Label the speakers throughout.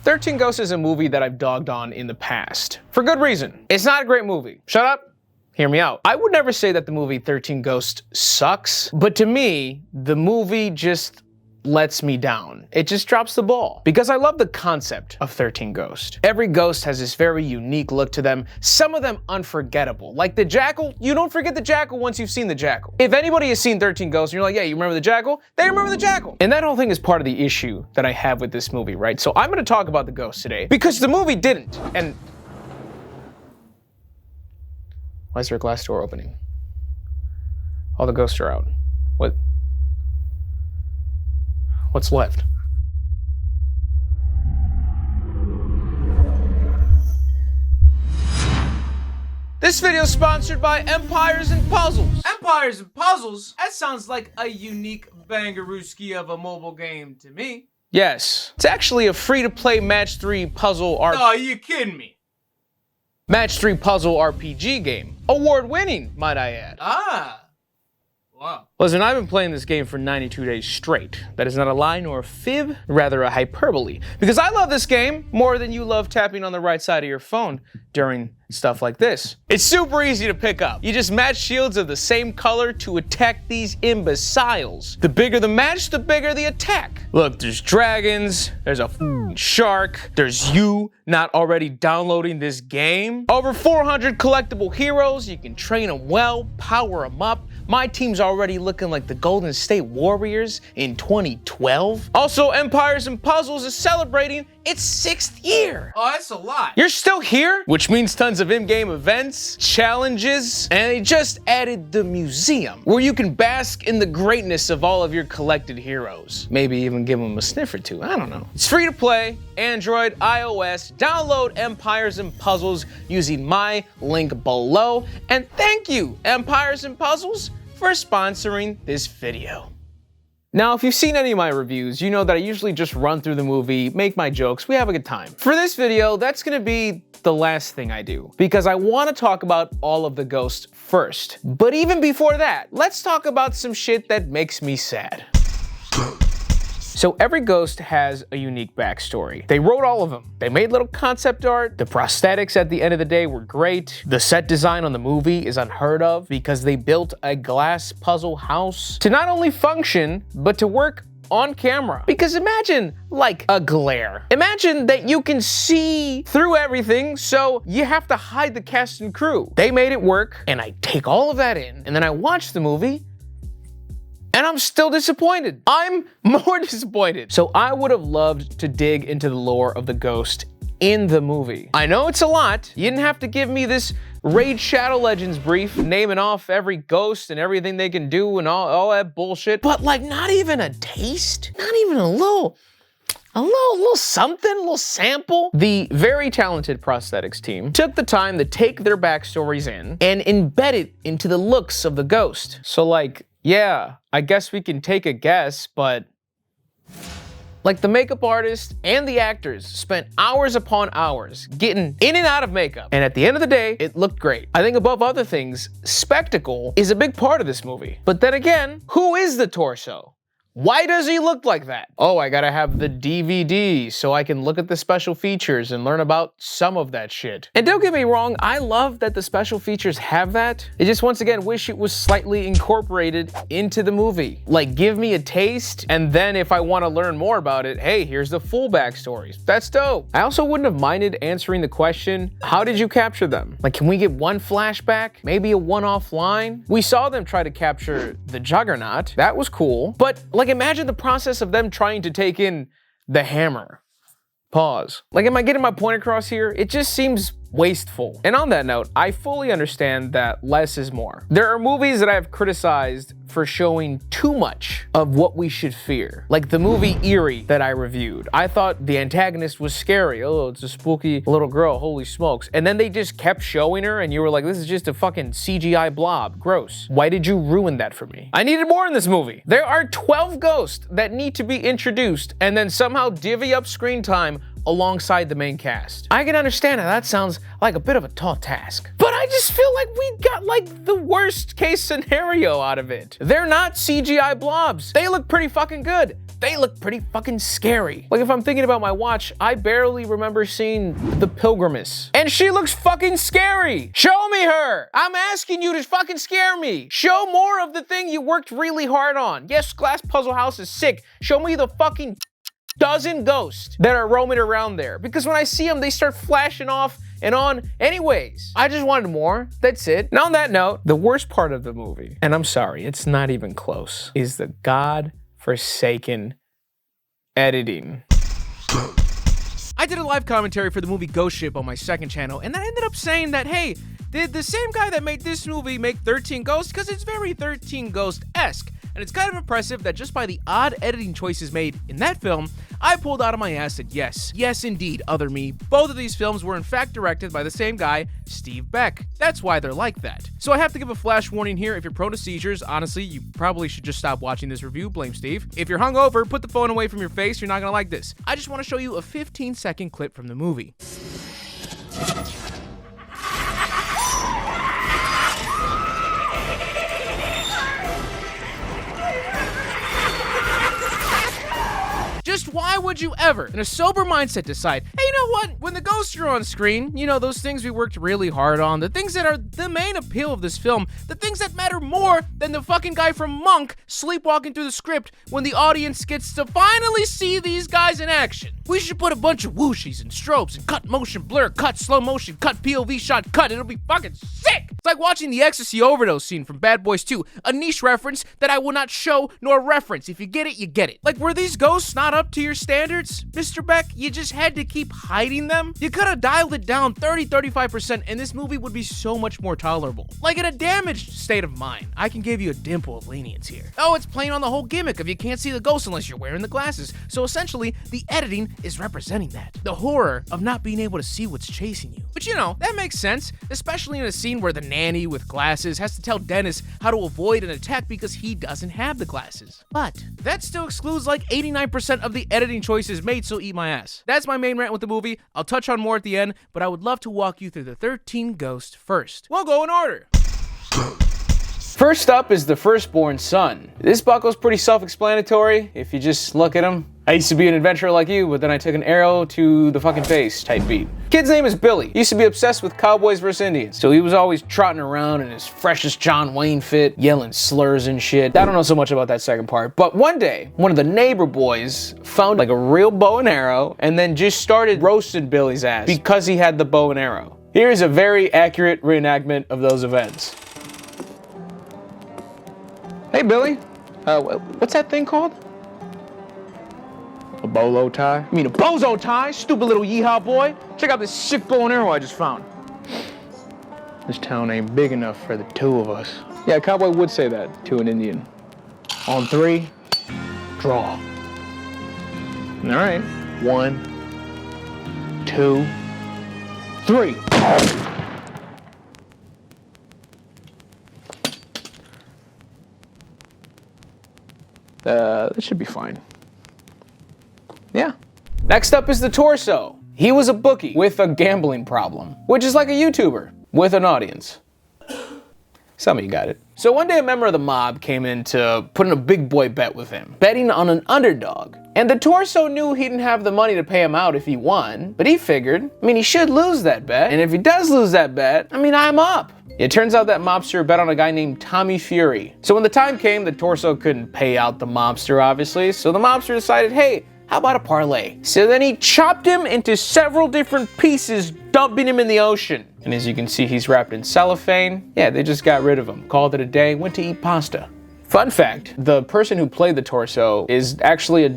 Speaker 1: 13 Ghosts is a movie that I've dogged on in the past. For good reason. It's not a great movie. Shut up. Hear me out. I would never say that the movie 13 Ghosts sucks, but to me, the movie just lets me down. It just drops the ball. Because I love the concept of 13 Ghosts. Every ghost has this very unique look to them, some of them unforgettable. Like the Jackal, you don't forget the Jackal once you've seen the Jackal. If anybody has seen 13 Ghosts and you're like, yeah, you remember the Jackal? They remember the Jackal. And that whole thing is part of the issue that I have with this movie, right? So I'm gonna talk about the ghosts today because the movie didn't. And why is there a glass door opening? All the ghosts are out. What's left? This video is sponsored by Empires and Puzzles.
Speaker 2: Empires and Puzzles? That sounds like a unique bangarooski of a mobile game to me.
Speaker 1: Yes, it's actually a free-to-play match 3 puzzle
Speaker 2: Oh, you kidding me?
Speaker 1: Match 3 puzzle RPG game. Award-winning, might I add.
Speaker 2: Ah. Wow.
Speaker 1: Listen, I've been playing this game for 92 days straight. That is not a lie nor a fib, rather a hyperbole. Because I love this game more than you love tapping on the right side of your phone during stuff like this. It's super easy to pick up. You just match shields of the same color to attack these imbeciles. The bigger the match, the bigger the attack. Look, there's dragons, there's a shark, there's you not already downloading this game. Over 400 collectible heroes, you can train them well, power them up. My team's already looking like the Golden State Warriors in 2012. Also, Empires and Puzzles is celebrating its 6th year.
Speaker 2: Oh, that's a lot.
Speaker 1: You're still here, which means tons of in-game events, challenges, and they just added the museum, where you can bask in the greatness of all of your collected heroes. Maybe even give them a sniff or two, I don't know. It's free to play, Android, iOS. Download Empires and Puzzles using my link below. And thank you, Empires and Puzzles, for sponsoring this video. Now, if you've seen any of my reviews, you know that I usually just run through the movie, make my jokes, we have a good time. For this video, that's gonna be the last thing I do, because I wanna talk about all of the ghosts first. But even before that, let's talk about some shit that makes me sad. So every ghost has a unique backstory. They wrote all of them. They made little concept art. The prosthetics at the end of the day were great. The set design on the movie is unheard of because they built a glass puzzle house to not only function, but to work on camera. Because imagine like a glare. Imagine that you can see through everything, so you have to hide the cast and crew. They made it work, and I take all of that in, and then I watch the movie, and I'm still disappointed. I'm more disappointed. So I would have loved to dig into the lore of the ghost in the movie. I know it's a lot. You didn't have to give me this Raid Shadow Legends brief naming off every ghost and everything they can do and all that bullshit. But like not even a taste? Not even a little something, a little sample. The very talented prosthetics team took the time to take their backstories in and embed it into the looks of the ghost. So like, yeah, I guess we can take a guess, but like the makeup artist and the actors spent hours upon hours getting in and out of makeup. And at the end of the day, it looked great. I think above other things, spectacle is a big part of this movie. But then again, who is the torso? Why does he look like that? Oh, I gotta have the DVD so I can look at the special features and learn about some of that shit. And don't get me wrong, I love that the special features have that. I just once again wish it was slightly incorporated into the movie. Like give me a taste, and then if I wanna learn more about it, hey, here's the full backstories. That's dope. I also wouldn't have minded answering the question, how did you capture them? Like, can we get one flashback? Maybe a one-off line? We saw them try to capture the Juggernaut. That was cool. But like, imagine the process of them trying to take in the hammer. Pause. Like, am I getting my point across here? It just seems wasteful. And on that note, I fully understand that less is more. There are movies that I've criticized for showing too much of what we should fear. Like the movie Eerie that I reviewed. I thought the antagonist was scary. Oh, it's a spooky little girl, holy smokes. And then they just kept showing her and you were like, this is just a fucking CGI blob, gross. Why did you ruin that for me? I needed more in this movie. There are 12 ghosts that need to be introduced and then somehow divvy up screen time alongside the main cast. I can understand how that sounds like a bit of a tall task, but I just feel like we got like the worst case scenario out of it. They're not CGI blobs. They look pretty fucking good. They look pretty fucking scary. Like if I'm thinking about my watch, I barely remember seeing the Pilgrimess. And she looks fucking scary. Show me her. I'm asking you to fucking scare me. Show more of the thing you worked really hard on. Yes, Glass Puzzle House is sick. Show me the fucking dozen ghosts that are roaming around there. Because when I see them, they start flashing off and on anyways. I just wanted more, that's it. And on that note, the worst part of the movie, and I'm sorry, it's not even close, is the God-forsaken editing.
Speaker 2: I did a live commentary for the movie Ghost Ship on my second channel, and I ended up saying that, hey, did the same guy that made this movie make 13 Ghosts? Because it's very 13 Ghost-esque. And it's kind of impressive that just by the odd editing choices made in that film, I pulled out of my ass that yes indeed, other me, both of these films were in fact directed by the same guy, Steve Beck. That's why they're like that. So I have to give a flash warning here. If you're prone to seizures, honestly, you probably should just stop watching this review, blame Steve. If you're hungover, put the phone away from your face, you're not gonna like this. I just want to show you a 15-second clip from the movie. Just why would you ever, in a sober mindset, decide, hey, you know what? When the ghosts are on screen, you know, those things we worked really hard on, the things that are the main appeal of this film, the things that matter more than the fucking guy from Monk sleepwalking through the script when the audience gets to finally see these guys in action. We should put a bunch of whooshies and strobes and cut motion blur, cut slow motion, cut POV shot, cut. It'll be fucking sick. It's like watching the ecstasy overdose scene from Bad Boys 2, a niche reference that I will not show nor reference. If you get it, you get it. Like, were these ghosts not up to your standards, Mr. Beck? You just had to keep hiding them? You could have dialed it down 30-35% and this movie would be so much more tolerable. Like, in a damaged state of mind, I can give you a dimple of lenience here. Oh, it's playing on the whole gimmick of you can't see the ghost unless you're wearing the glasses. So essentially, the editing is representing that. The horror of not being able to see what's chasing you. But you know, that makes sense, especially in a scene where the nanny with glasses has to tell Dennis how to avoid an attack because he doesn't have the glasses. But that still excludes like 89% of the editing choices made, so eat my ass. That's my main rant with the movie. I'll touch on more at the end, but I would love to walk you through the 13 Ghosts first. We'll go in order.
Speaker 1: First up is the firstborn son. This buckle's pretty self-explanatory if you just look at him. I used to be an adventurer like you, but then I took an arrow to the fucking face type beat. Kid's name is Billy. He used to be obsessed with cowboys versus Indians, so he was always trotting around in his freshest John Wayne fit, yelling slurs and shit. I don't know so much about that second part, but one day, one of the neighbor boys found like a real bow and arrow and then just started roasting Billy's ass because he had the bow and arrow. Here's a very accurate reenactment of those events. Hey Billy, what's that thing called? A bolo tie? You mean a bozo tie? Stupid little yeehaw boy. Check out this sick bow and arrow I just found. This town ain't big enough for the two of us. Yeah, a cowboy would say that to an Indian. On three, draw. All right, 1, 2, 3. That should be fine. Yeah. Next up is the torso. He was a bookie with a gambling problem, which is like a YouTuber with an audience. Some of you got it. So one day a member of the mob came in to put in a big boy bet with him, betting on an underdog. And the torso knew he didn't have the money to pay him out if he won, but he figured, he should lose that bet. And if he does lose that bet, I'm up. It turns out that mobster bet on a guy named Tommy Fury. So when the time came, the torso couldn't pay out the mobster, obviously. So the mobster decided, hey, how about a parlay? So then he chopped him into several different pieces, dumping him in the ocean. And as you can see, he's wrapped in cellophane. Yeah, they just got rid of him, called it a day, went to eat pasta. Fun fact, the person who played the torso is actually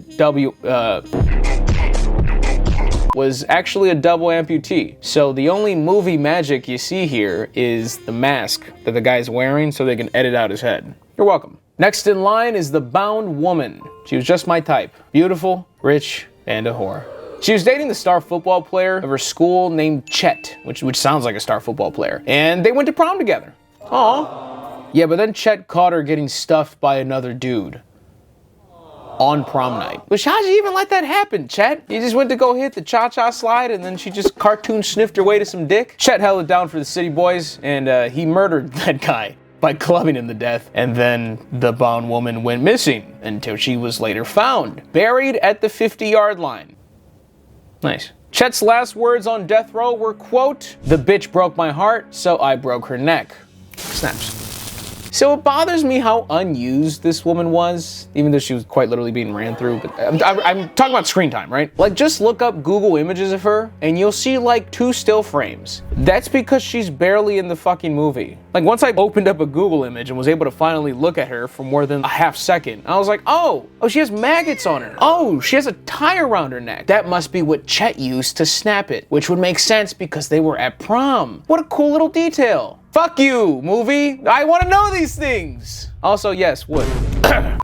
Speaker 1: was actually a double amputee. So the only movie magic you see here is the mask that the guy's wearing so they can edit out his head. You're welcome. Next in line is the bound woman. She was just my type. Beautiful, rich, and a whore. She was dating the star football player of her school named Chet, which sounds like a star football player. And they went to prom together. Aww. Yeah, but then Chet caught her getting stuffed by another dude. on prom night. Which, how'd you even let that happen, Chet? You just went to go hit the cha-cha slide and then she just cartoon sniffed her way to some dick? Chet held it down for the city boys and he murdered that guy by clubbing him to death. And then the bound woman went missing until she was later found, buried at the 50-yard line. Nice. Chet's last words on death row were, quote, "The bitch broke my heart, so I broke her neck." Snaps. So it bothers me how unused this woman was, even though she was quite literally being ran through. But I'm talking about screen time, right? Like, just look up Google images of her, and you'll see like 2 still frames. That's because she's barely in the fucking movie. Like, once I opened up a Google image and was able to finally look at her for more than a half second, I was like, oh, she has maggots on her. Oh, she has a tie around her neck. That must be what Chet used to snap it, which would make sense because they were at prom. What a cool little detail. Fuck you, movie. I want to know these things. Also, yes, would.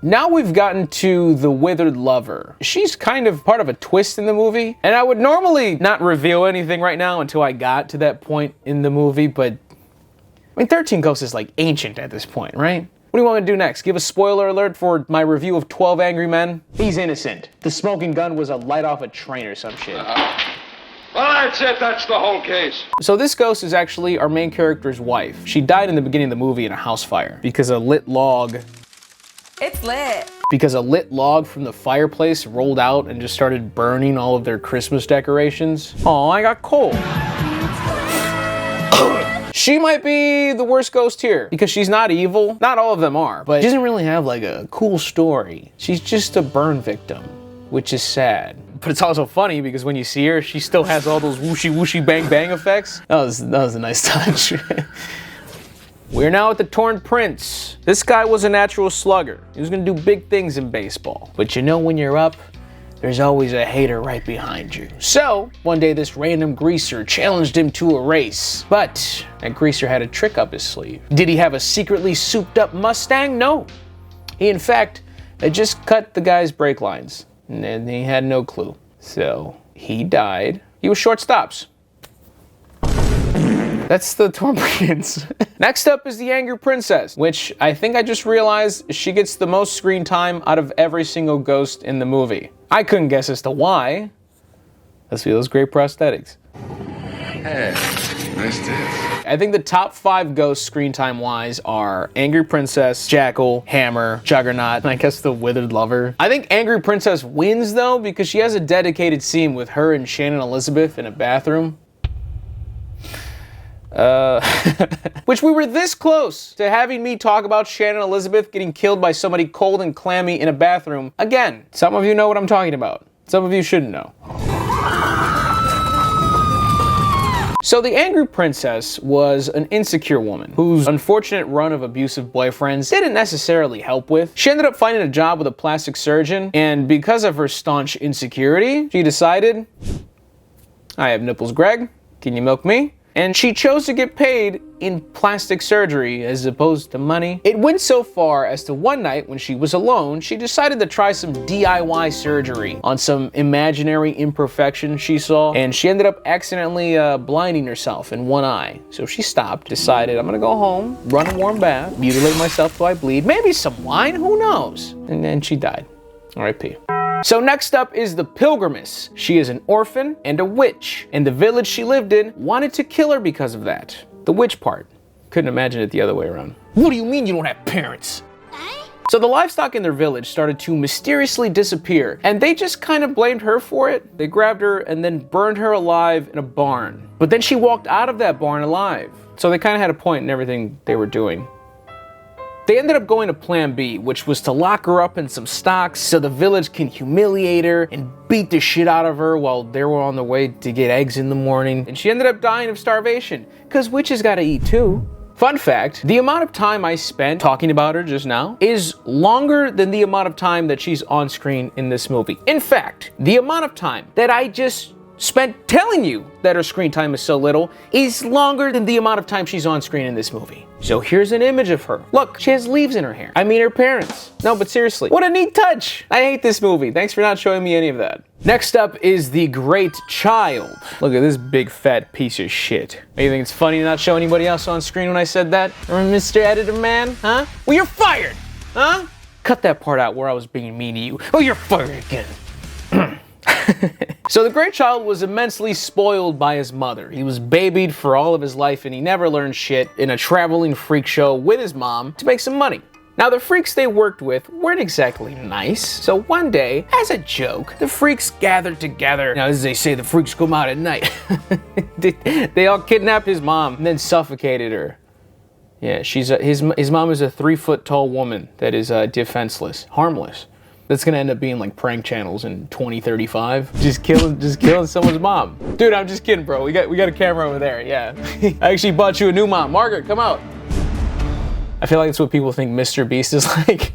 Speaker 1: Now we've gotten to the withered lover. She's kind of part of a twist in the movie, and I would normally not reveal anything right now until I got to that point in the movie, but I mean, 13 Ghosts is like ancient at this point, right? What do you want me to do next? Give a spoiler alert for my review of 12 Angry Men? He's innocent. The smoking gun was a light off a train or some shit.
Speaker 3: Well, that's it. That's the whole case.
Speaker 1: So this ghost is actually our main character's wife. She died in the beginning of the movie in a house fire because a lit log...
Speaker 4: It's lit.
Speaker 1: Because a lit log from the fireplace rolled out and just started burning all of their Christmas decorations. Oh, I got cold. She might be the worst ghost here because she's not evil. Not all of them are, but she doesn't really have like a cool story. She's just a burn victim, which is sad. But it's also funny because when you see her, she still has all those whooshy whooshy bang bang effects. That was a nice touch. We're now at the Torn Prince. This guy was a natural slugger. He was gonna do big things in baseball. But you know when you're up, there's always a hater right behind you. So, one day this random greaser challenged him to a race. But that greaser had a trick up his sleeve. Did he have a secretly souped up Mustang? No. He in fact had just cut the guy's brake lines. And he had no clue. So, he died. He was short stops. That's the Torn Prince. Next up is the Angry Princess, which I think I just realized she gets the most screen time out of every single ghost in the movie. I couldn't guess as to why. Let's see those great prosthetics.
Speaker 3: Hey, nice dance.
Speaker 1: I think the top 5 ghosts screen time wise are Angry Princess, Jackal, Hammer, Juggernaut, and I guess the Withered Lover. I think Angry Princess wins though because she has a dedicated scene with her and Shannon Elizabeth in a bathroom. Which we were this close to having me talk about Shannon Elizabeth getting killed by somebody cold and clammy in a bathroom. Again, some of you know what I'm talking about. Some of you shouldn't know. So the Angry Princess was an insecure woman whose unfortunate run of abusive boyfriends didn't necessarily help with. She ended up finding a job with a plastic surgeon, and because of her staunch insecurity, she decided, I have nipples, Greg. Can you milk me? And she chose to get paid in plastic surgery as opposed to money. It went so far as to one night when she was alone, she decided to try some DIY surgery on some imaginary imperfection she saw, and she ended up accidentally blinding herself in one eye. So she stopped, decided, I'm gonna go home, run a warm bath, mutilate myself till I bleed, maybe some wine, who knows? And then she died. R.I.P. So next up is the Pilgrimess. She is an orphan and a witch, and the village she lived in wanted to kill her because of that. The witch part. Couldn't imagine it the other way around. What do you mean you don't have parents? So the livestock in their village started to mysteriously disappear, and they just kind of blamed her for it. They grabbed her and then burned her alive in a barn. But then she walked out of that barn alive. So they kind of had a point in everything they were doing. They ended up going to plan B, which was to lock her up in some stocks so the village can humiliate her and beat the shit out of her while they were on their way to get eggs in the morning. And she ended up dying of starvation, because witches gotta eat too. Fun fact, the amount of time I spent talking about her just now is longer than the amount of time that she's on screen in this movie. In fact, the amount of time that I just spent telling you that her screen time is so little is longer than the amount of time she's on screen in this movie. So here's an image of her. Look, she has leaves in her hair. I mean her parents. No, but seriously, what a neat touch. I hate this movie. Thanks for not showing me any of that. Next up is the Great Child. Look at this big fat piece of shit. You think it's funny to not show anybody else on screen when I said that? Or Mr. Editor Man, huh? Well, you're fired, huh? Cut that part out where I was being mean to you. Oh, you're fired again. So the great child was immensely spoiled by his mother. He was babied for all of his life and he never learned shit in a traveling freak show with his mom to make some money. Now the freaks they worked with weren't exactly nice, so one day, as a joke, the freaks gathered together. Now as they say, the freaks come out at night. They all kidnapped his mom and then suffocated her. Yeah, his mom is a 3-foot tall woman that is defenseless, harmless. That's gonna end up being like prank channels in 2035. Just killing someone's mom. Dude, I'm just kidding, bro. We got a camera over there. Yeah. I actually bought you a new mom. Margaret, come out. I feel like that's what people think Mr. Beast is like.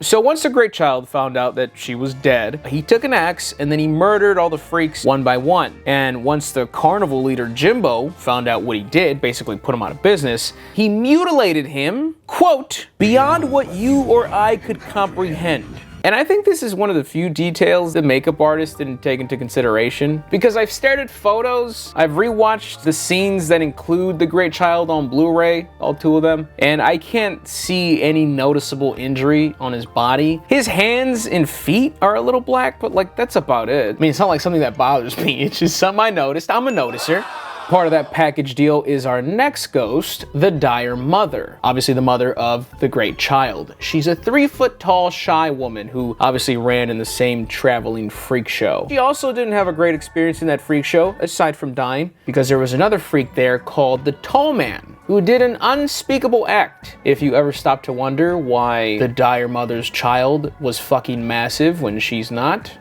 Speaker 1: So once the great child found out that she was dead, he took an axe and then he murdered all the freaks one by one. And once the carnival leader Jimbo found out what he did, basically put him out of business, he mutilated him, quote, beyond what you or I could comprehend. And I think this is one of the few details the makeup artist didn't take into consideration, because I've stared at photos, I've rewatched the scenes that include the great child on Blu-ray, all 2 of them, and I can't see any noticeable injury on his body. His hands and feet are a little black, but like that's about it. I mean, it's not like something that bothers me, it's just something I noticed. I'm a noticer. Part of that package deal is our next ghost, the dire mother. Obviously the mother of the great child. She's a 3-foot tall, shy woman who obviously ran in the same traveling freak show. She also didn't have a great experience in that freak show, aside from dying, because there was another freak there called the Tall Man, who did an unspeakable act. If you ever stop to wonder why the dire mother's child was fucking massive when she's not,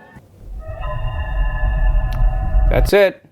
Speaker 1: that's it.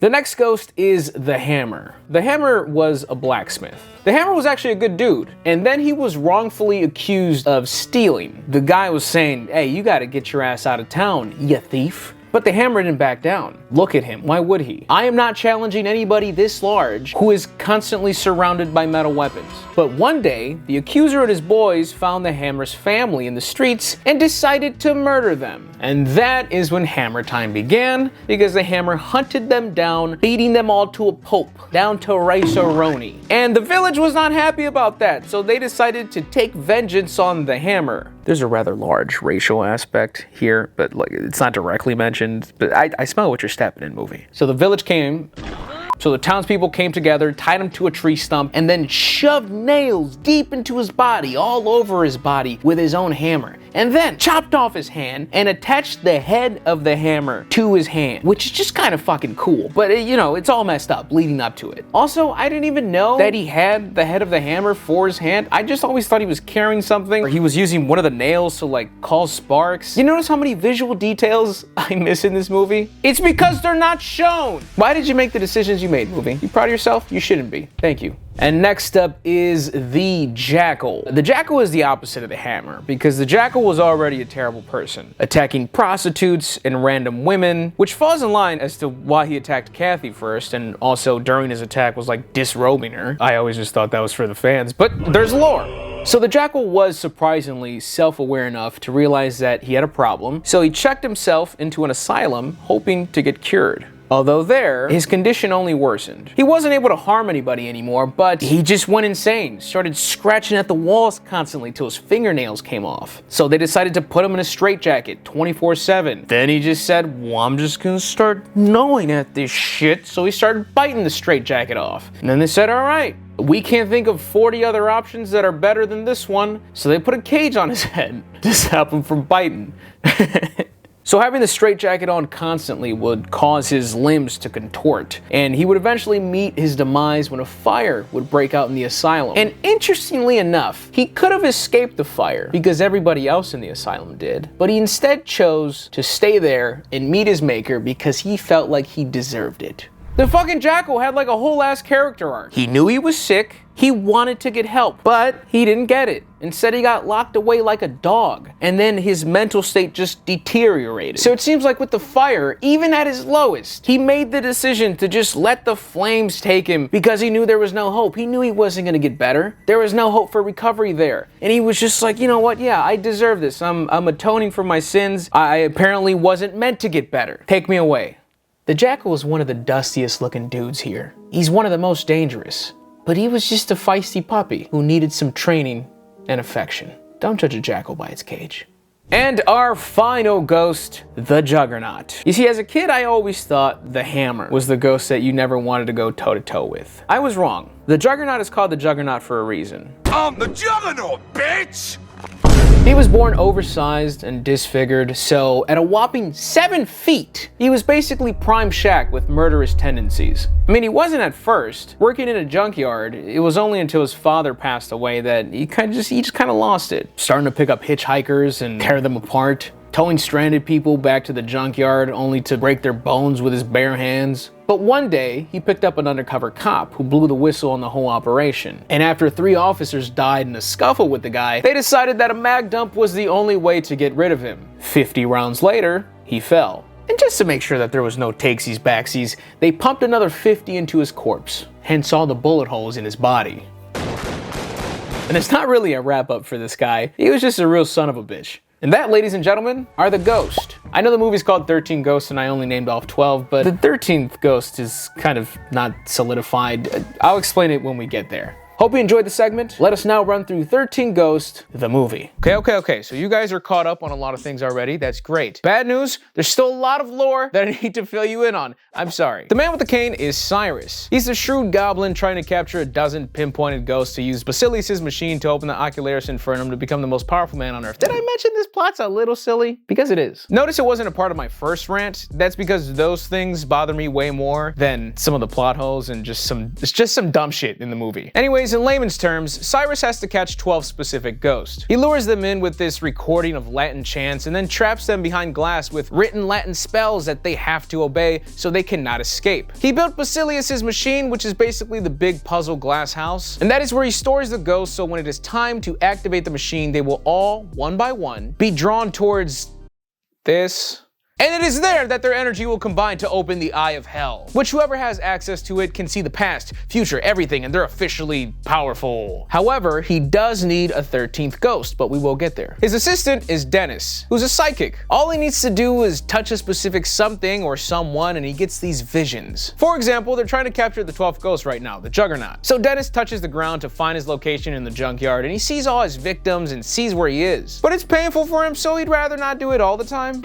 Speaker 1: The next ghost is the Hammer. The Hammer was a blacksmith. The Hammer was actually a good dude, and then he was wrongfully accused of stealing. The guy was saying, hey, you gotta get your ass out of town, you thief. But the Hammer didn't back down. Look at him, why would he? I am not challenging anybody this large who is constantly surrounded by metal weapons. But one day, the accuser and his boys found the Hammer's family in the streets and decided to murder them. And that is when Hammer time began, because the Hammer hunted them down, beating them all to a pulp, down to rice-a-roni. And the village was not happy about that, so they decided to take vengeance on the Hammer. There's a rather large racial aspect here, but like it's not directly mentioned, but I smell what you're stepping in, movie. So the village came, so the townspeople came together, tied him to a tree stump, and then shoved nails deep into his body, all over his body, with his own hammer. And then chopped off his hand and attached the head of the hammer to his hand, which is just kind of fucking cool. But you know, it's all messed up leading up to it. Also, I didn't even know that he had the head of the hammer for his hand. I just always thought he was carrying something, or he was using one of the nails to like cause sparks. You notice how many visual details I miss in this movie? It's because they're not shown. Why did you make the decisions you made, movie? You proud of yourself? You shouldn't be. Thank you. And next up is the Jackal. The Jackal is the opposite of the Hammer, because the Jackal was already a terrible person, attacking prostitutes and random women, which falls in line as to why he attacked Kathy first, and also during his attack was like disrobing her. I always just thought that was for the fans, but there's lore. So the Jackal was surprisingly self-aware enough to realize that he had a problem, so he checked himself into an asylum hoping to get cured. Although there, his condition only worsened. He wasn't able to harm anybody anymore, but he just went insane, started scratching at the walls constantly till his fingernails came off. So they decided to put him in a straitjacket 24/7. Then he just said, well, I'm just gonna start gnawing at this shit. So he started biting the straitjacket off. And then they said, all right, we can't think of 40 other options that are better than this one. So they put a cage on his head to stop him from biting. So having the straitjacket on constantly would cause his limbs to contort, and he would eventually meet his demise when a fire would break out in the asylum. And interestingly enough, he could have escaped the fire because everybody else in the asylum did, but he instead chose to stay there and meet his maker because he felt like he deserved it. The fucking Jackal had like a whole ass character arc. He knew he was sick, he wanted to get help, but he didn't get it. Instead, he got locked away like a dog, and then his mental state just deteriorated. So it seems like with the fire, even at his lowest, he made the decision to just let the flames take him because he knew there was no hope. He knew he wasn't gonna get better. There was no hope for recovery there. And he was just like, you know what, yeah, I deserve this. I'm atoning for my sins. I apparently wasn't meant to get better. Take me away. The Jackal is one of the dustiest looking dudes here. He's one of the most dangerous, but he was just a feisty puppy who needed some training and affection. don't judge a jackal by its cage. And our final ghost, the Juggernaut. You see, as a kid, I always thought the Hammer was the ghost that you never wanted to go toe-to-toe with. I was wrong. The Juggernaut is called the Juggernaut for a reason.
Speaker 3: I'm the Juggernaut, bitch!
Speaker 1: He was born oversized and disfigured, so at a whopping 7 feet, he was basically Prime Shaq with murderous tendencies. I mean, he wasn't at first. Working in a junkyard, it was only until his father passed away that he just kind of lost it. Starting to pick up hitchhikers and tear them apart, towing stranded people back to the junkyard only to break their bones with his bare hands. But one day, he picked up an undercover cop who blew the whistle on the whole operation. And after 3 officers died in a scuffle with the guy, they decided that a mag dump was the only way to get rid of him. 50 rounds later, he fell. And just to make sure that there was no takesies backsies, they pumped another 50 into his corpse, hence all the bullet holes in his body. And it's not really a wrap up for this guy, he was just a real son of a bitch. And that, ladies and gentlemen, are the Ghost. I know the movie's called 13 Ghosts and I only named off 12, but the 13th ghost is kind of not solidified. I'll explain it when we get there. Hope you enjoyed the segment. Let us now run through 13 Ghosts, the movie. Okay. So you guys are caught up on a lot of things already. That's great. Bad news, there's still a lot of lore that I need to fill you in on. I'm sorry. The man with the cane is Cyrus. He's a shrewd goblin trying to capture a dozen pinpointed ghosts to use Basilius' machine to open the Ocularis Infernum to become the most powerful man on Earth. Did I mention this plot's a little silly? Because it is. Notice it wasn't a part of my first rant. That's because those things bother me way more than some of the plot holes and it's just some dumb shit in the movie. Anyways, in layman's terms, Cyrus has to catch 12 specific ghosts. He lures them in with this recording of Latin chants and then traps them behind glass with written Latin spells that they have to obey so they cannot escape. He built Basilius' machine, which is basically the big puzzle glass house, and that is where he stores the ghosts so when it is time to activate the machine, they will all, one by one, be drawn towards this. And it is there that their energy will combine to open the Eye of Hell, which whoever has access to it can see the past, future, everything, and they're officially powerful. However, he does need a 13th ghost, but we will get there. His assistant is Dennis, who's a psychic. All he needs to do is touch a specific something or someone and he gets these visions. For example, they're trying to capture the 12th ghost right now, the Juggernaut. So Dennis touches the ground to find his location in the junkyard and he sees all his victims and sees where he is. But it's painful for him, so he'd rather not do it all the time.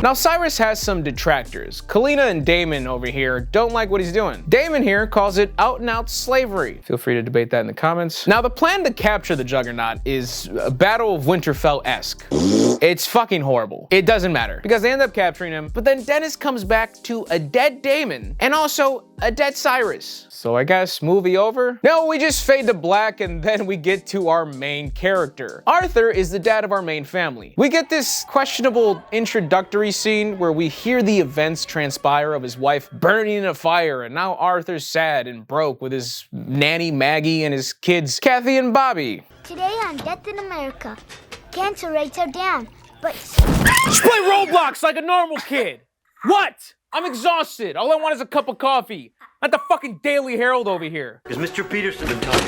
Speaker 1: Now Cyrus has some detractors. Kalina and Damon over here don't like what he's doing. Damon here calls it out and out slavery. Feel free to debate that in the comments. Now the plan to capture the Juggernaut is a Battle of Winterfell-esque. It's fucking horrible. It doesn't matter because they end up capturing him, but then Dennis comes back to a dead Damon and also a dead Cyrus. So I guess movie over? No, we just fade to black and then we get to our main character. Arthur is the dad of our main family. We get this questionable introductory scene where we hear the events transpire of his wife burning in a fire and now Arthur's sad and broke with his nanny Maggie and his kids Kathy and Bobby.
Speaker 5: Today on Death in America, cancer rates are down, but...
Speaker 1: Just play Roblox like a normal kid. What? I'm exhausted. All I want is a cup of coffee. Not the fucking Daily Herald over here.
Speaker 6: Is Mr. Peterson been talking?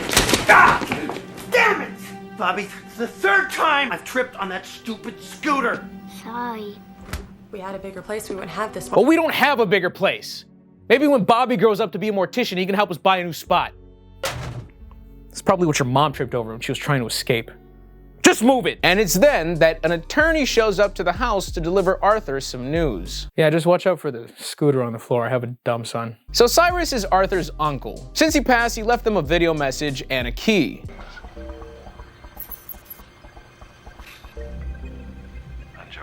Speaker 6: Ah! Damn it! Bobby, it's the 3rd time I've tripped on that stupid scooter.
Speaker 5: Sorry.
Speaker 4: We had a bigger place, we wouldn't have this
Speaker 1: But we don't have a bigger place. Maybe when Bobby grows up to be a mortician, he can help us buy a new spot. That's probably what your mom tripped over when she was trying to escape. Just move it! And it's then that an attorney shows up to the house to deliver Arthur some news. Yeah, just watch out for the scooter on the floor. I have a dumb son. So Cyrus is Arthur's uncle. Since he passed, he left them a video message and a key.
Speaker 3: Enjoy.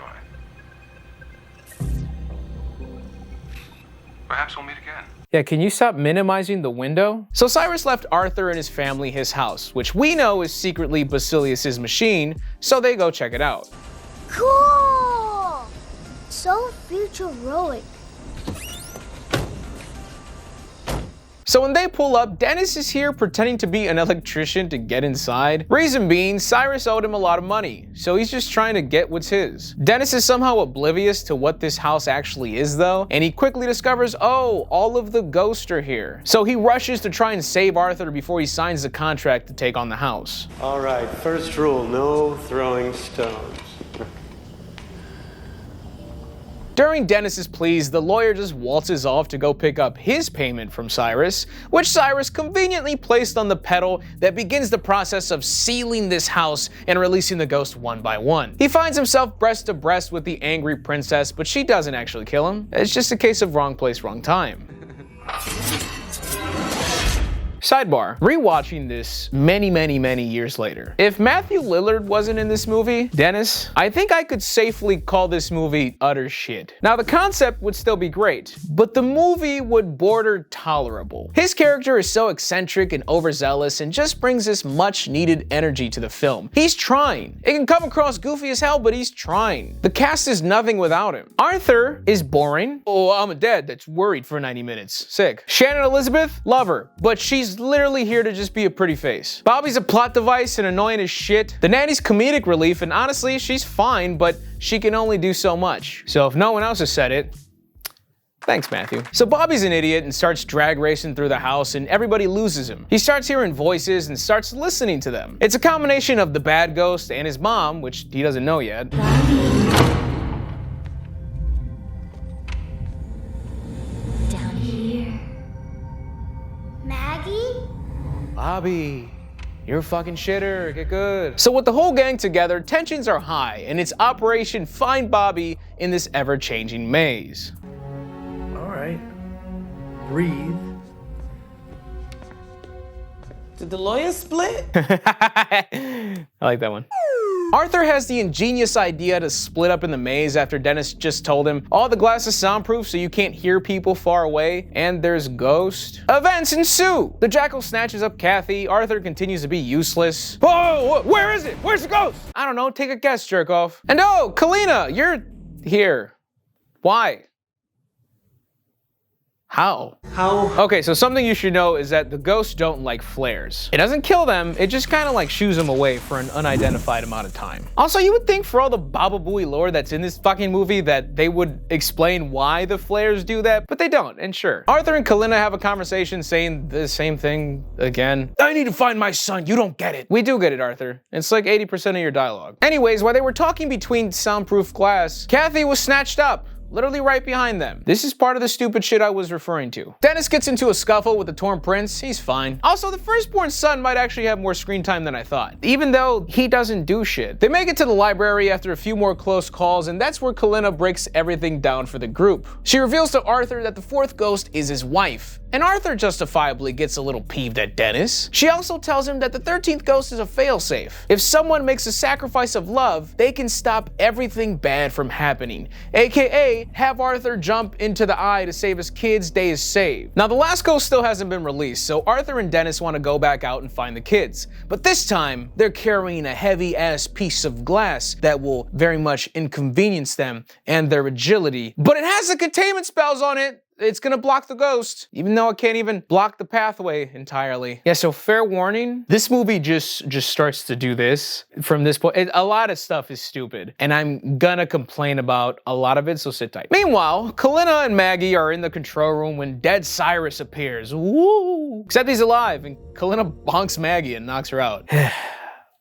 Speaker 3: Perhaps we'll meet again.
Speaker 1: Yeah, can you stop minimizing the window? So Cyrus left Arthur and his family his house, which we know is secretly Basilius' machine, so they go check it out.
Speaker 5: Cool! So futuristic.
Speaker 1: So when they pull up, Dennis is here pretending to be an electrician to get inside. Reason being, Cyrus owed him a lot of money, so he's just trying to get what's his. Dennis is somehow oblivious to what this house actually is though, and he quickly discovers, oh, all of the ghosts are here. So he rushes to try and save Arthur before he signs the contract to take on the house.
Speaker 7: All right, first rule, no throwing stones.
Speaker 1: During Dennis's pleas, the lawyer just waltzes off to go pick up his payment from Cyrus, which Cyrus conveniently placed on the pedal that begins the process of sealing this house and releasing the ghost one by one. He finds himself breast to breast with the angry princess, but she doesn't actually kill him. It's just a case of wrong place, wrong time. Sidebar, rewatching this many years later. If Matthew Lillard wasn't in this movie, Dennis, I think I could safely call this movie utter shit. Now the concept would still be great, but the movie would border tolerable. His character is so eccentric and overzealous and just brings this much needed energy to the film. He's trying. It can come across goofy as hell, but he's trying. The cast is nothing without him. Arthur is boring. Oh, I'm a dad that's worried for 90 minutes. Sick. Shannon Elizabeth, love her, but she's literally here to just be a pretty face. Bobby's a plot device and annoying as shit. The nanny's comedic relief, and honestly, she's fine, but she can only do so much. So if no one else has said it, thanks, Matthew. So Bobby's an idiot and starts drag racing through the house and everybody loses him. He starts hearing voices and starts listening to them. It's a combination of the bad ghost and his mom, which he doesn't know yet.
Speaker 5: Down here. Maggie?
Speaker 1: Bobby, you're a fucking shitter, get good. So with the whole gang together, tensions are high and it's Operation Find Bobby in this ever-changing maze.
Speaker 6: All right. Breathe.
Speaker 7: Did the lawyer split?
Speaker 1: I like that one. Arthur has the ingenious idea to split up in the maze after Dennis just told him all the glass is soundproof so you can't hear people far away, and there's ghosts. Events ensue. The jackal snatches up Kathy. Arthur continues to be useless. Oh, where is it? Where's the ghost? I don't know, take a guess, jerk off. And oh, Kalina, you're here. Why? How? Okay, so something you should know is that the ghosts don't like flares. It doesn't kill them, it just kind of like shoos them away for an unidentified amount of time. Also, you would think for all the Baba Booey lore that's in this fucking movie that they would explain why the flares do that, but they don't, and sure. Arthur and Kalina have a conversation saying the same thing again. I need to find my son, you don't get it. We do get it, Arthur. It's like 80% of your dialogue. Anyways, while they were talking between soundproof glass, Kathy was snatched up. Literally right behind them. This is part of the stupid shit I was referring to. Dennis gets into a scuffle with the torn prince. He's fine. Also, the firstborn son might actually have more screen time than I thought, even though he doesn't do shit. They make it to the library after a few more close calls, and that's where Kalina breaks everything down for the group. She reveals to Arthur that the fourth ghost is his wife, and Arthur justifiably gets a little peeved at Dennis. She also tells him that the 13th ghost is a failsafe. If someone makes a sacrifice of love, they can stop everything bad from happening, aka have Arthur jump into the eye to save his kids, day is saved. Now the last ghost still hasn't been released, so Arthur and Dennis want to go back out and find the kids. But this time, they're carrying a heavy ass piece of glass that will very much inconvenience them and their agility. But it has the containment spells on it. It's gonna block the ghost, even though it can't even block the pathway entirely. Yeah, so fair warning, this movie just starts to do this from this point. A lot of stuff is stupid, and I'm gonna complain about a lot of it, so sit tight. Meanwhile, Kalina and Maggie are in the control room when dead Cyrus appears. Woo! Except he's alive, and Kalina bonks Maggie and knocks her out.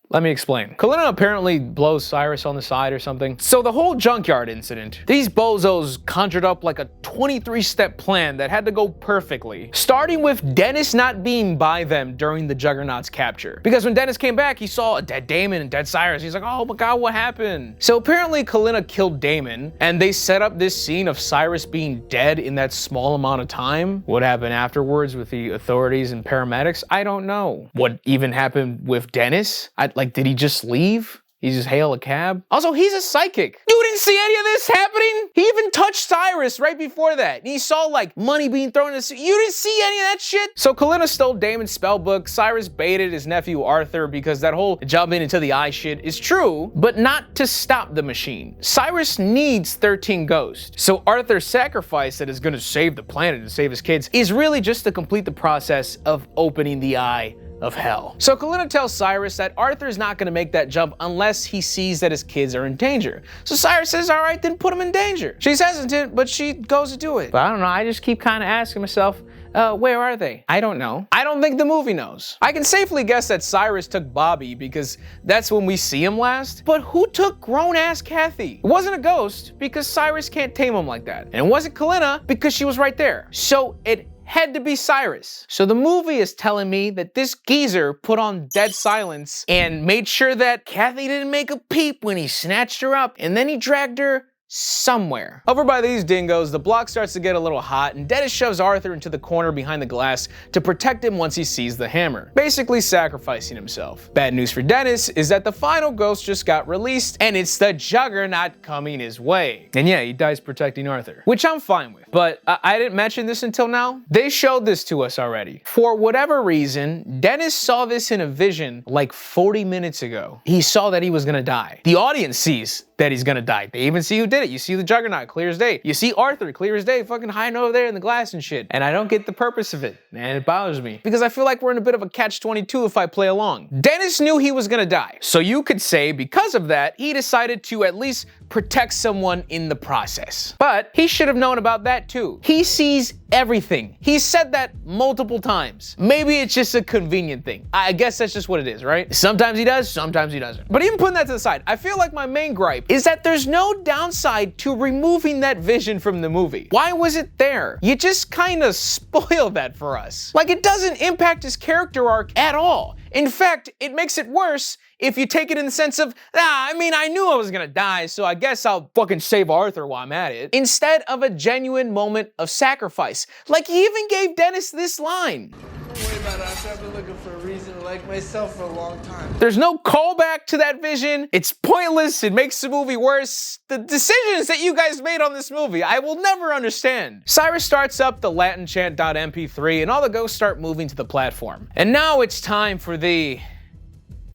Speaker 1: Let me explain. Kalina apparently blows Cyrus on the side or something. So the whole junkyard incident, these bozos conjured up like a 23-step plan that had to go perfectly. Starting with Dennis not being by them during the Juggernaut's capture. Because when Dennis came back, he saw a dead Damon and dead Cyrus. He's like, oh my God, what happened? So apparently Kalina killed Damon, and they set up this scene of Cyrus being dead in that small amount of time. What happened afterwards with the authorities and paramedics? I don't know. What even happened with Dennis? Did he just leave? He just hail a cab? Also, he's a psychic. You didn't see any of this happening? He even touched Cyrus right before that. And he saw like money being thrown in the You didn't see any of that shit? So Kalina stole Damon's spellbook. Cyrus baited his nephew Arthur because that whole jumping into the eye shit is true, but not to stop the machine. Cyrus needs 13 ghosts. So Arthur's sacrifice that is gonna save the planet and save his kids is really just to complete the process of opening the eye of hell. So Kalina tells Cyrus that Arthur's not gonna make that jump unless he sees that his kids are in danger. So Cyrus says, all right, then put him in danger. She's hesitant, but she goes to do it. But I don't know, I just keep kind of asking myself, Where are they? I don't know. I don't think the movie knows. I can safely guess that Cyrus took Bobby because that's when we see him last. But who took grown-ass Kathy? It wasn't a ghost because Cyrus can't tame him like that. And it wasn't Kalina because she was right there. So it had to be Cyrus. So the movie is telling me that this geezer put on dead silence and made sure that Kathy didn't make a peep when he snatched her up, and then he dragged her somewhere. Over by these dingoes, the block starts to get a little hot, and Dennis shoves Arthur into the corner behind the glass to protect him once he sees the hammer, basically sacrificing himself. Bad news for Dennis is that the final ghost just got released, and it's the Juggernaut coming his way. And yeah, he dies protecting Arthur, which I'm fine with. But I didn't mention this until now. They showed this to us already. For whatever reason, Dennis saw this in a vision like 40 minutes ago. He saw that he was gonna die. The audience sees that he's gonna die. They even see who did it. You see the Juggernaut, clear as day. You see Arthur, clear as day, fucking hiding over there in the glass and shit. And I don't get the purpose of it, and it bothers me. Because I feel like we're in a bit of a catch-22 if I play along. Dennis knew he was gonna die. So you could say, because of that, he decided to at least protect someone in the process. But he should have known about that too. He sees everything. He said that multiple times. Maybe it's just a convenient thing. I guess that's just what it is, right? Sometimes he does, sometimes he doesn't. But even putting that to the side, I feel like my main gripe is that there's no downside to removing that vision from the movie. Why was it there? You just kind of spoiled that for us. Like, it doesn't impact his character arc at all. In fact, it makes it worse if you take it in the sense of, I mean, I knew I was gonna die, so I guess I'll fucking save Arthur while I'm at it. Instead of a genuine moment of sacrifice. Like, he even gave Dennis this line.
Speaker 7: Don't worry about it. I've been looking for a reason to like myself for a long time.
Speaker 1: There's no callback to that vision. It's pointless. It makes the movie worse. The decisions that you guys made on this movie, I will never understand. Cyrus starts up the latinchant.mp3 and all the ghosts start moving to the platform. And now it's time for the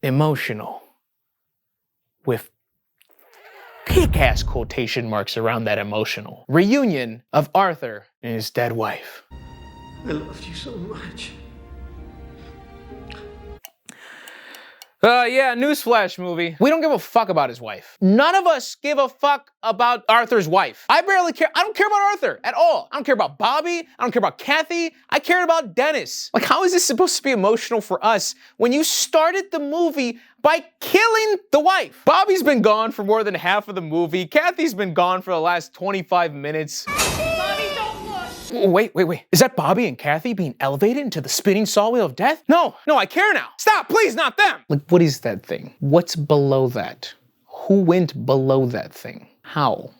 Speaker 1: emotional, with kick-ass quotation marks around that emotional, reunion of Arthur and his dead wife.
Speaker 6: I loved you so much.
Speaker 1: Yeah, newsflash movie. We don't give a fuck about his wife. None of us give a fuck about Arthur's wife. I barely care. I don't care about Arthur at all. I don't care about Bobby. I don't care about Kathy. I cared about Dennis. Like, how is this supposed to be emotional for us when you started the movie by killing the wife? Bobby's been gone for more than half of the movie. Kathy's been gone for the last 25 minutes. Wait. Is that Bobby and Kathy being elevated into the spinning saw wheel of death? No, I care now. Stop, please, not them. Like, what is that thing? What's below that? Who went below that thing? How?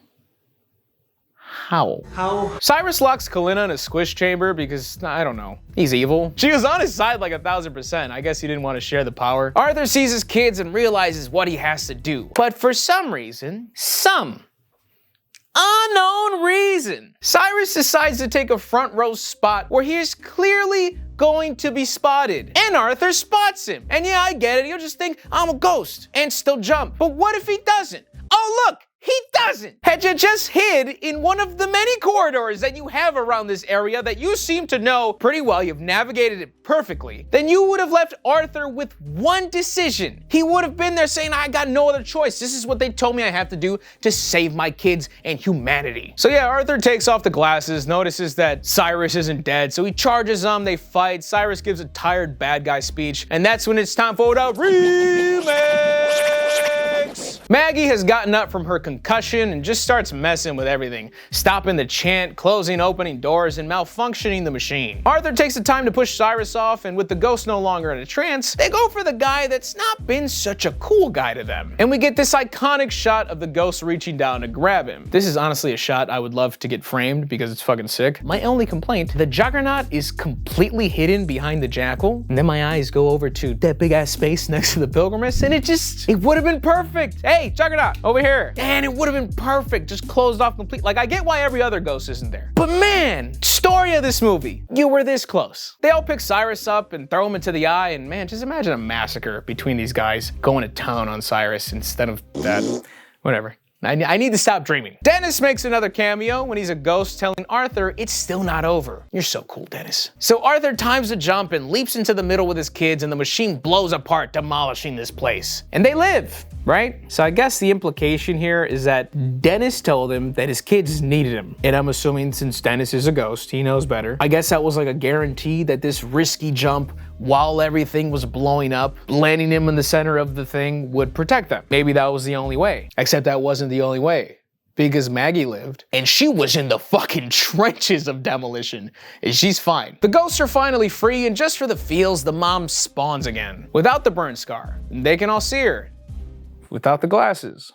Speaker 1: Cyrus locks Kalina in a squish chamber because, I don't know, he's evil. She was on his side like 1000%. I guess he didn't want to share the power. Arthur sees his kids and realizes what he has to do. But for some reason, unknown reason, Cyrus decides to take a front row spot where he is clearly going to be spotted. And Arthur spots him. And yeah, I get it. You'll just think, I'm a ghost, and still jump. But what if he doesn't? Oh, look, he doesn't. Had you just hid in one of the many corridors that you have around this area that you seem to know pretty well, you've navigated it perfectly, then you would have left Arthur with one decision. He would have been there saying, I got no other choice. This is what they told me I have to do to save my kids and humanity. So yeah, Arthur takes off the glasses, notices that Cyrus isn't dead, so he charges them, they fight. Cyrus gives a tired bad guy speech, and that's when it's time for the remix. Maggie has gotten up from her concussion and just starts messing with everything, stopping the chant, closing, opening doors, and malfunctioning the machine. Arthur takes the time to push Cyrus off, and with the ghost no longer in a trance, they go for the guy that's not been such a cool guy to them. And we get this iconic shot of the ghost reaching down to grab him. This is honestly a shot I would love to get framed because it's fucking sick. My only complaint, the Juggernaut is completely hidden behind the jackal, and then my eyes go over to that big ass space next to the pilgrimess, and it would have been perfect. Hey, Juggernaut, over here. And it would have been perfect, just closed off complete. Like, I get why every other ghost isn't there. But man, story of this movie, you were this close. They all pick Cyrus up and throw him into the eye, and man, just imagine a massacre between these guys going to town on Cyrus instead of that. Whatever. I need to stop dreaming. Dennis makes another cameo when he's a ghost telling Arthur it's still not over. You're so cool, Dennis. So Arthur times the jump and leaps into the middle with his kids, and the machine blows apart, demolishing this place. And they live. right? So I guess the implication here is that Dennis told him that his kids needed him. And I'm assuming since Dennis is a ghost, he knows better. I guess that was like a guarantee that this risky jump while everything was blowing up, landing him in the center of the thing would protect them. Maybe that was the only way. Except that wasn't the only way. Because Maggie lived, and she was in the fucking trenches of demolition, and she's fine. The ghosts are finally free, and just for the feels, the mom spawns again. Without the burn scar. They can all see her. Without the glasses.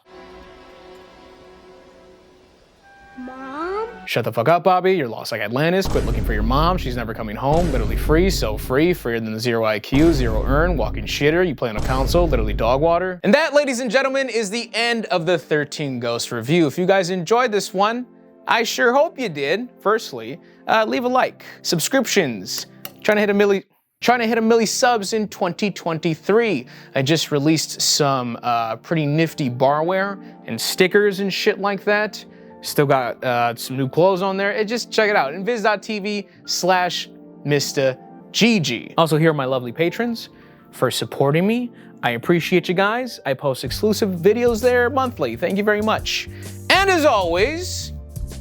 Speaker 5: Mom?
Speaker 1: Shut the fuck up, Bobby. You're lost like Atlantis. Quit looking for your mom. She's never coming home. Literally free, so free. Freer than 0 IQ, 0 earn, walking shitter. You play on a console, literally dog water. And that, ladies and gentlemen, is the end of the 13 Ghosts review. If you guys enjoyed this one, I sure hope you did. Firstly, leave a like. Subscriptions. Trying to hit a milli subs in 2023. I just released some pretty nifty barware and stickers and shit like that. Still got some new clothes on there. Just check it out. invis.tv/MistaGG. Also, here are my lovely patrons for supporting me. I appreciate you guys. I post exclusive videos there monthly. Thank you very much. And as always,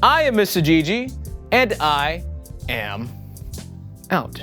Speaker 1: I am Mista GG, and I am out.